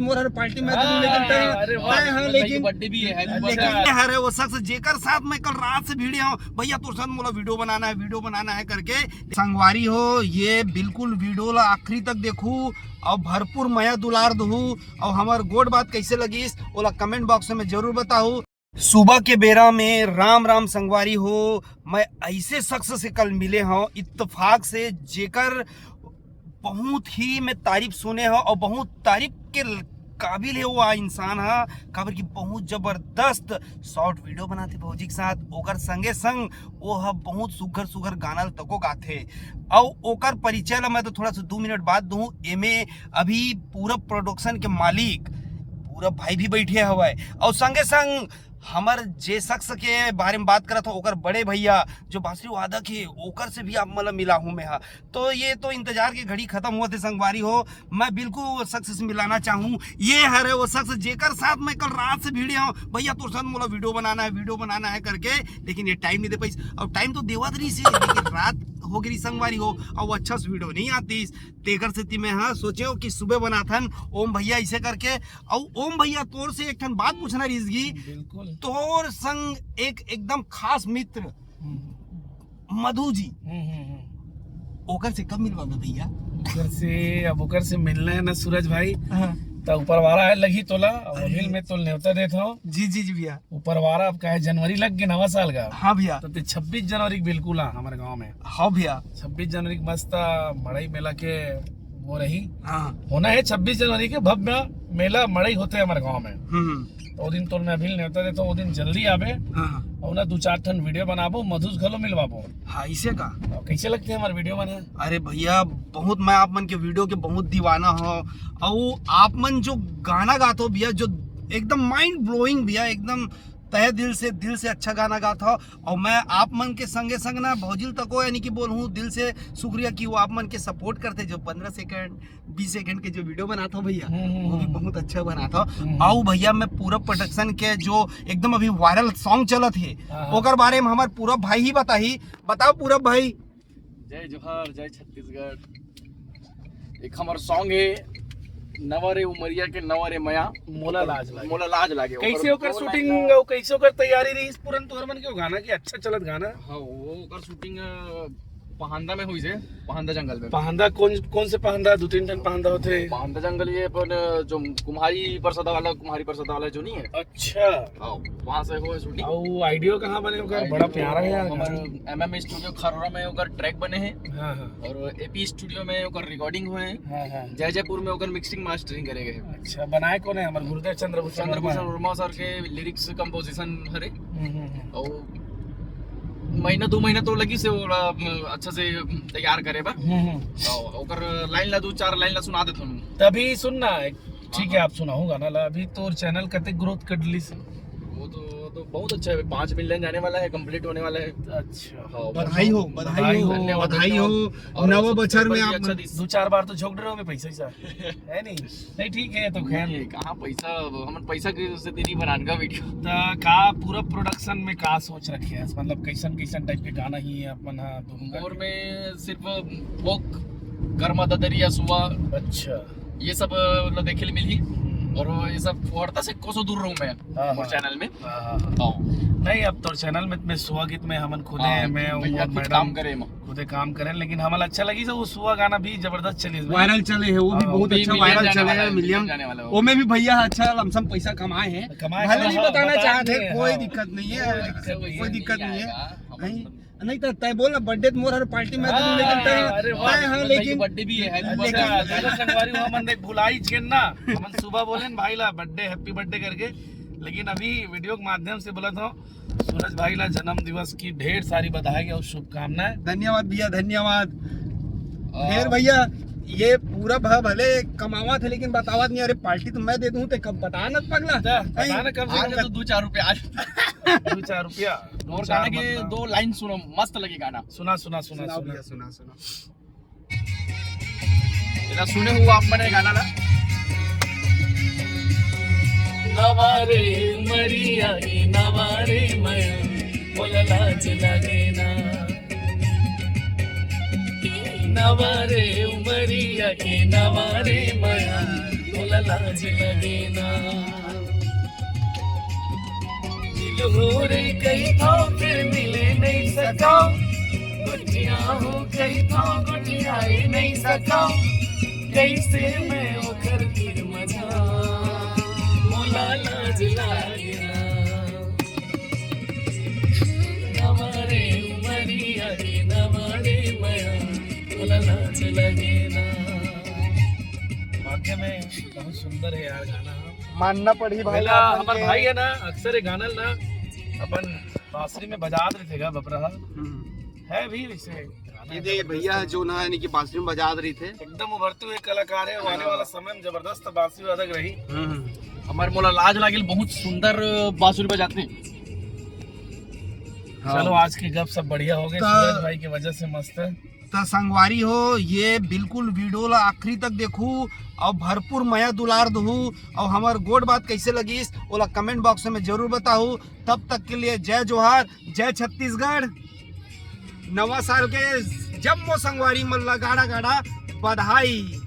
मोर party में लेकिन birthday भी है लेकिन वो शख्स जेकर साथ मैं कल रात से भिड़े हूँ भैया तोर साथ मोला वीडियो बनाना है करके संगवारी हो। ये बिल्कुल वीडियो ला आखिरी तक देखू और भरपूर मया दुलार दहू और हमार गोड बात कैसे लगी ओला कमेंट बॉक्स में जरूर बताऊ। सुबह के बेरा में राम राम संगवारी हो। मैं ऐसे शख्स से कल मिले हूँ इत्तेफाक से जेकर बहुत ही मैं तारीफ सुने हो और बहुत तारीफ के काबिल है वो इंसान है। खबर की बहुत जबरदस्त शॉर्ट वीडियो बनाते भौजी के साथ ओकर संगे संग वो बहुत सुघर गाना तको गाथे और ओकर परिचय ला मैं तो थोड़ा सा 2 मिनट बाद दूं। एमे अभी पूरा प्रोडक्शन के मालिक पूरा भाई भी बैठे हवा और संगे संग हमार जे शख्स के बारे में बात करा था ओकर बड़े भैया जो बांसुरी वादक है ओकर से भी आप मतलब मिला हूँ मैं। तो ये तो इंतजार की घड़ी खत्म हुआ थे संगवारी हो। मैं बिल्कुल वो शख्स से मिलाना चाहूँ। ये है वो शख्स जेकर साथ मैं कल रात से भिड़े हूँ भैया तोर साथ मोला वीडियो बनाना है करके लेकिन ये टाइम नहीं दे पाई और टाइम तो देवा रही से लेकिन रात हो गई संगवारी हो और वो अच्छा से वीडियो नहीं आती तेकर से मैं हाँ सोचे हो कि सुबह बनाथन ओम भैया इसे करके और ओम भैया तोर से एक बात पूछना रिजगी तोर संग एकदम खास मित्र मधु जी ओकर से कब मिलवा भैया ओकर से मिलना है ना सूरज भाई। तो ऊपर वाला है लगी तोला मिल में तो न्योता देता हूँ। जी भैया ऊपर वाला अब का है जनवरी लग गया नवा साल का। हाँ भैया तो 26 जनवरी बिल्कुल हमारे गांव में। हाँ भैया 26 जनवरी की मस्त मड़ई मेला के वो रही। हाँ होना है 26 जनवरी के भव्य मेला मड़ई होते है हमारे गाँव में। तो दिन तो मैं अभी न्योता देता हूँ वो दिन जल्दी आवे और ना 2-4 ठन वीडियो बनाबो मधुस घलो मिलवाबो। हाँ इसे का कैसे लगते हैं हमारे वीडियो बने। अरे भैया बहुत मैं आप मन के वीडियो के बहुत दीवाना हूँ और आप मन जो गाना गाते हो भैया जो एकदम माइंड ब्लोइंग भैया एकदम तहे दिल से अच्छा गाना गाता और मैं आप मन के संगे संग ना भौजिल तको यानी कि बोलूँ दिल से शुक्रिया कि वो आप मन के सपोर्ट करते जो 15 सेकंड 20 सेकंड के जो वीडियो बनाता हूँ भैया वो भी बहुत अच्छा बनाता आओ भैया मैं पूरा प्रोडक्शन के जो एकदम अभी वायरल सॉन्ग चलत है ओकर बारे में हमारे पूरा भाई ही बताओ पूरा भाई। जय जोहार जय छत्तीसगढ़। एक हमारा सॉन्ग है नवरे उमरिया के नवरे मया मोला लाज लागे कैसे ओकर शूटिंग और कैसे ओकर तैयारी रही पूरन तोहर मन के गाना की अच्छा चलत गाना। हाँ वो ओकर शूटिंग पहांदा में हुई से पहांदा जंगल में। पहांदा कौन से पहांदा 2-3 टन पहांदा होते हैं। पहांदा जंगल ये अपन जो कुम्हारी परसदा वाला जो नहीं है। अच्छा वहाँ से हो शूटिंग। और आइडियो कहाँ बने ओकर बड़ा प्यारा है यार। हमारे MM स्टूडियो खरोरा में ओकर ट्रैक बने हैं। हाँ और AP स्टूडियो में ओकर रिकॉर्डिंग हुए हैं। जयपुर में ओकर मिक्सिंग मास्टरिंग करे गए। अच्छा बनाए कौन है हमारे गुरुदेव चंद्रभूषण वर्मा सर के लिरिक्स कंपोजिशन हरे और महीना 2 महीना तो लगी से अच्छा से तैयार करे बा ओकर लाइन ला 2-4 लाइन ला सुना देत हूं। तभी सुनना ठीक है आप सुनाऊं गाना ला। अभी तो चैनल कते ग्रोथ कर ली से वो तो बहुत अच्छा है 5 मिलियन जाने वाला है कंप्लीट होने वाला है। अच्छा बधाई हो नवा बछर में आप 2-4 बार तो झोंक रहे हो पैसा है नहीं ठीक है। तो खैर कहाँ पैसा हम पैसा से तेरी बनाने का वीडियो का पूरा प्रोडक्शन में का सोच रखे है मतलब कैसन टाइप के गाना ही अपन और में सिर्फ फोक गर्मा ददरिया सुबह अच्छा ये सब देखे मिली और ये सब फोड़ता से कोसो दूर रहूं मैं चैनल में। नहीं अब तो चैनल में मैं सुहा गीत में हमन खुदे मैं काम करे खुदे काम करें लेकिन हमारा अच्छा लगी वो सुहा गाना भी जबरदस्त चले वायरल चले है वो भी बहुत अच्छा वायरल चले है मिलियन वो में भी भैया अच्छा लमसम पैसा कमाए हैं भले नहीं बताना चाहते कोई दिक्कत नहीं है नहीं तो तय बोल ना बर्थडे मोर हर पार्टी में लेकिन बर्थडे भी है संगवारी हमन देख भुलाई छेन ना हमन सुबह बोले भाई ला बर्थडे हैप्पी बर्थडे करके लेकिन अभी वीडियो के माध्यम से बोला था सूरज भाई ला जन्म दिवस की ढेर सारी बधाई और शुभकामनाएं। धन्यवाद भैया धन्यवाद। फिर भैया ये पूरा भले कमावा थे लेकिन बतावत नहीं अरे पार्टी तो मैं दे दूं तो कब बता न पगला कब से 2-4 रुपया आज 2-4 रुपया और गाना के 2 लाइन सुनो मस्त लगे गाना सुना सुने हुआ आप मैंने गाना ला नवारे मरिया नवारे मया मोला लाज लागे ना नवारे उमरिया के नवारे मया मोला लाज लगे ना दिल हो रे कहीं था फिर मिले नहीं सका गुटिया हो गई था गुटिया ही नहीं सका कैसे मैं ओकर फिर मजा मोला लाज लगे ना नवारे उमरिया रे नवारे मया मोला लाज लगे ना। वाकई में बहुत सुंदर है यार गाना। मानना पड़ी भाई पहला हमारे भाई है ना अक्सर ये गाना ना अपन बांसुरी में बजा रहे थे गा बपरा है भी वैसे गाना ये देखिए भैया जो ना यानी कि बांसुरी में बजा रही थे। एकदम उभरते हुए कलाकार है। आने वाला समय में जबरदस्त बांसुरी वादक रही। हमारे मोला लाज लागेल बहुत सुंदर बांसुरी बजाते हैं। चलो आज की गप सब बढ़िया हो गए सूरज भाई की वजह से मस्त है। तो संगवारी हो ये बिल्कुल वीडियो ला आखिरी तक देखू और भरपूर मया दुलार दहू और हमार गोड बात कैसे लगी ओला कमेंट बॉक्स में जरूर बताऊ। तब तक के लिए जय जोहार, जय छत्तीसगढ़। नवा साल के जब मो संगवारी मल्ला गाड़ा गाड़ा बधाई।